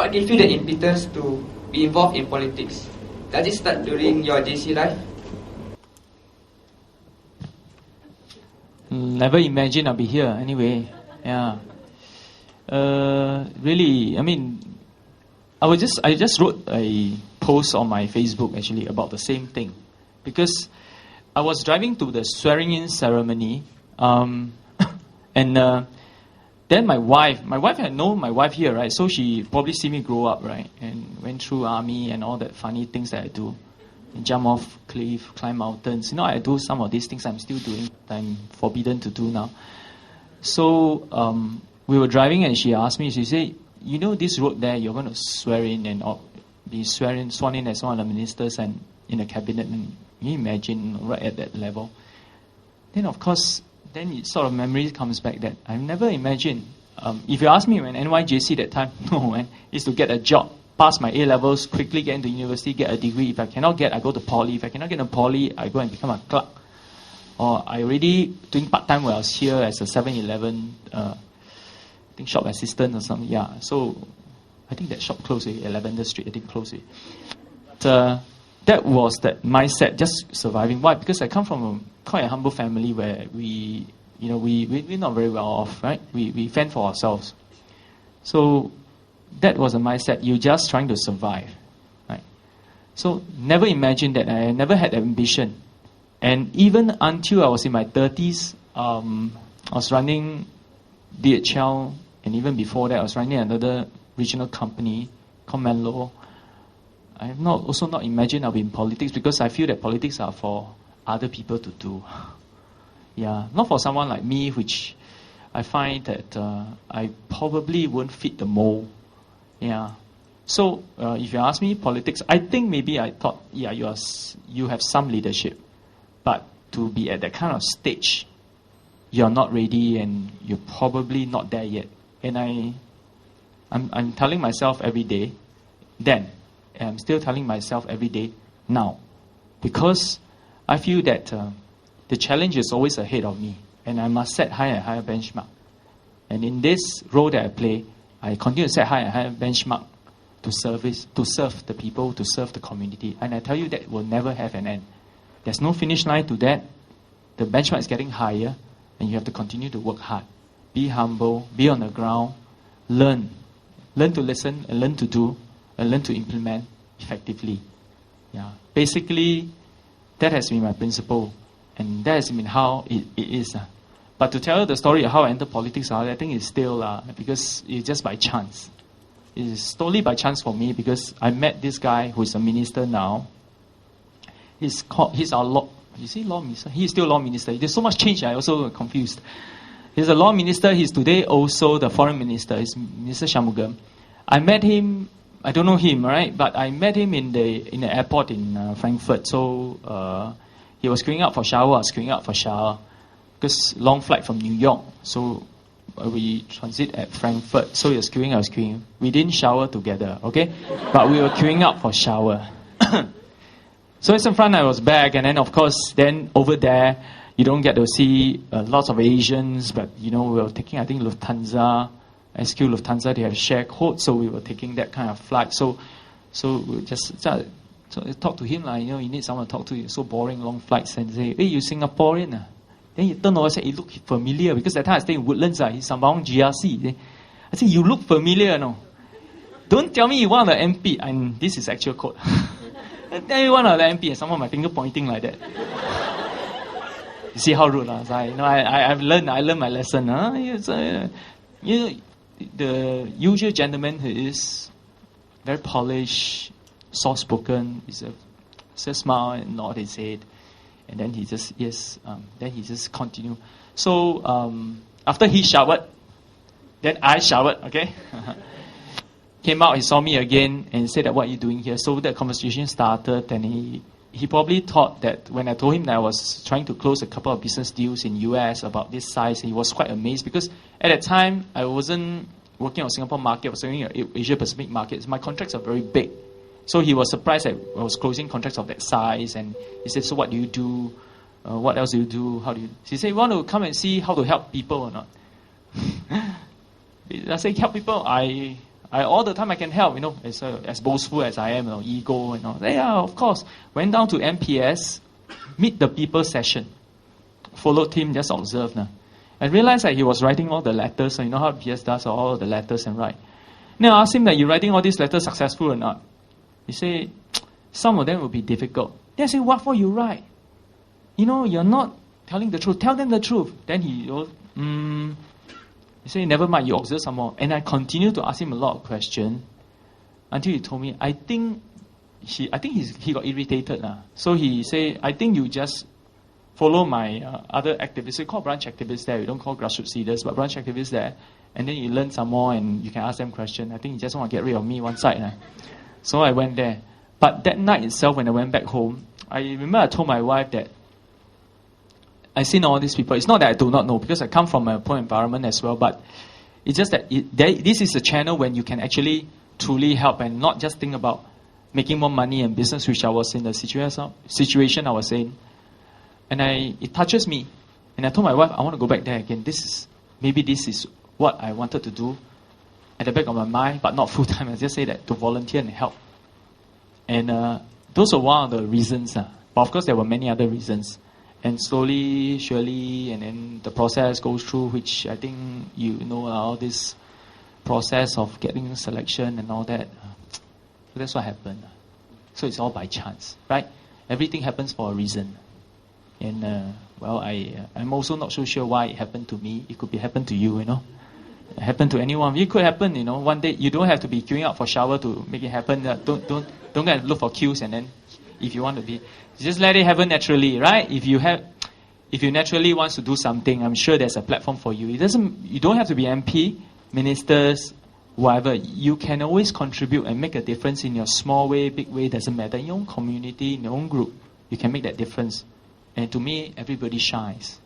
what gave you the impetus to be involved in politics? Does it start during your JC life? Never imagined I'll be here anyway. Yeah. Really, I mean, I just wrote a post on my Facebook actually about the same thing, because I was driving to the swearing-in ceremony, and then my wife had known my wife here, right? So she probably see me grow up, right? And went through army and all that funny things that I do. Jump off cliff, climb mountains. I do some of these things I'm still doing, I'm forbidden to do now. So we were driving and she asked me, she said, this road there, you're going to swear in and be sworn in as one of the ministers and in the cabinet. And can you imagine right at that level? Then of course, then it sort of memory comes back that I've never imagined. If you ask me when NYJC that time, no man, is to get a job, pass my A-levels, quickly get into university, get a degree. If I cannot get, I go to poly. If I cannot get a poly, I go and become a clerk. Or I already doing part-time when I was here as a 7-Eleven, I think shop assistant or something. Yeah, so I think that shop closed at Lavender Street. I think closed it. That was that mindset, just surviving. Why? Because I come from quite a humble family where we're not very well off, right? We fend for ourselves. So that was a mindset. You're just trying to survive, right? So never imagined that. I never had ambition. And even until I was in my 30s, I was running DHL, and even before that, I was running another regional company called Menlo. I have also not imagined I'll be in politics, because I feel that politics are for other people to do. Yeah, not for someone like me, which I find that I probably won't fit the mold. Yeah. So if you ask me politics, I think maybe I thought, yeah, you have some leadership, but to be at that kind of stage, you're not ready and you're probably not there yet. And I'm telling myself every day, then, and I'm still telling myself every day now, because I feel that the challenge is always ahead of me, and I must set higher and higher benchmark. And in this role that I play, I continue to set higher and higher benchmark to serve the people, to serve the community. And I tell you, that will never have an end. There's no finish line to that. The benchmark is getting higher, and you have to continue to work hard. Be humble, be on the ground, learn to listen, and learn to do, and learn to implement effectively. Yeah. Basically, that has been my principle, and that has been how it is. But to tell the story of how I entered politics, I think it's still, because it's just by chance. It is totally by chance for me, because I met this guy who is a minister now. He's our law. Is he law minister? He's still law minister. There's so much change, I also confused. He's a law minister. He's today also the foreign minister. He's Minister Shanmugam. I met him. I don't know him, right? But I met him in the airport in Frankfurt. So he was queuing up for shower. I was queuing up for shower, because long flight from New York. So we transit at Frankfurt. So he was queuing. I was queuing. We didn't shower together, okay? But we were queuing up for shower. So it's in front, I was back, and then of course, then over there, you don't get to see lots of Asians, but we were taking, I think, Lufthansa, SQ Lufthansa, they have share code, so we were taking that kind of flight. So we just talk to him, you need someone to talk to. So boring, long flights, and say, hey, you Singaporean? Then he turned over and said, he look familiar, because that time I stay in Woodlands, he's Sembawang GRC. I said, you look familiar, no? Don't tell me you want the MP, and this is actual code. I tell you one of the MP, and someone my finger pointing like that. You see how rude, I've learned my lesson. The usual gentleman who is very polished, soft-spoken, is a smile and nod his head, and then he just continue. So after he showered, then I showered, okay? Came out, he saw me again and said that, what are you doing here? So that conversation started, and he probably thought that when I told him that I was trying to close a couple of business deals in US about this size, he was quite amazed, because at that time I wasn't working on Singapore market, I was working on Asia Pacific markets. My contracts are very big. So he was surprised that I was closing contracts of that size, and he said, so what do you do? What else do you do? How do you... He said, you want to come and see how to help people or not? I said, help people? I all the time I can help, as boastful as I am, ego and all. Yeah, of course. Went down to MPS, meet the people session. Followed him, just observed. And realized that he was writing all the letters. So you know how PS does all the letters and write. Now I asked him that, you writing all these letters successful or not? He said, some of them will be difficult. Then I said, what for you write? You're not telling the truth. Tell them the truth. Then he said, never mind, you observe some more. And I continued to ask him a lot of questions until he told me, I think he got irritated. So he said, I think you just follow my other activists. We call branch activists there. We don't call grassroots leaders, but branch activists there. And then you learn some more and you can ask them questions. I think he just want to get rid of me one side. So I went there. But that night itself, when I went back home, I remember I told my wife that I seen all these people. It's not that I do not know, because I come from a poor environment as well, but it's just that this is a channel when you can actually truly help and not just think about making more money and business, which I was in the situation I was in. And it touches me. And I told my wife, I want to go back there again. Maybe this is what I wanted to do at the back of my mind, but not full time. I just say that to volunteer and help. And those are one of the reasons. But of course, there were many other reasons. And slowly, surely, and then the process goes through, which I think all this process of getting selection and all that. So that's what happened. So it's all by chance, right? Everything happens for a reason. And I'm also not so sure why it happened to me. It could be happen to you, It happened to anyone. It could happen, one day. You don't have to be queuing up for shower to make it happen. Don't go and look for queues, and then if you want to be, just let it happen naturally, right? If you naturally want to do something, I'm sure there's a platform for you. You don't have to be MP, ministers, whatever. You can always contribute and make a difference in your small way, big way, doesn't matter. In your own community, in your own group, you can make that difference. And to me, everybody shines.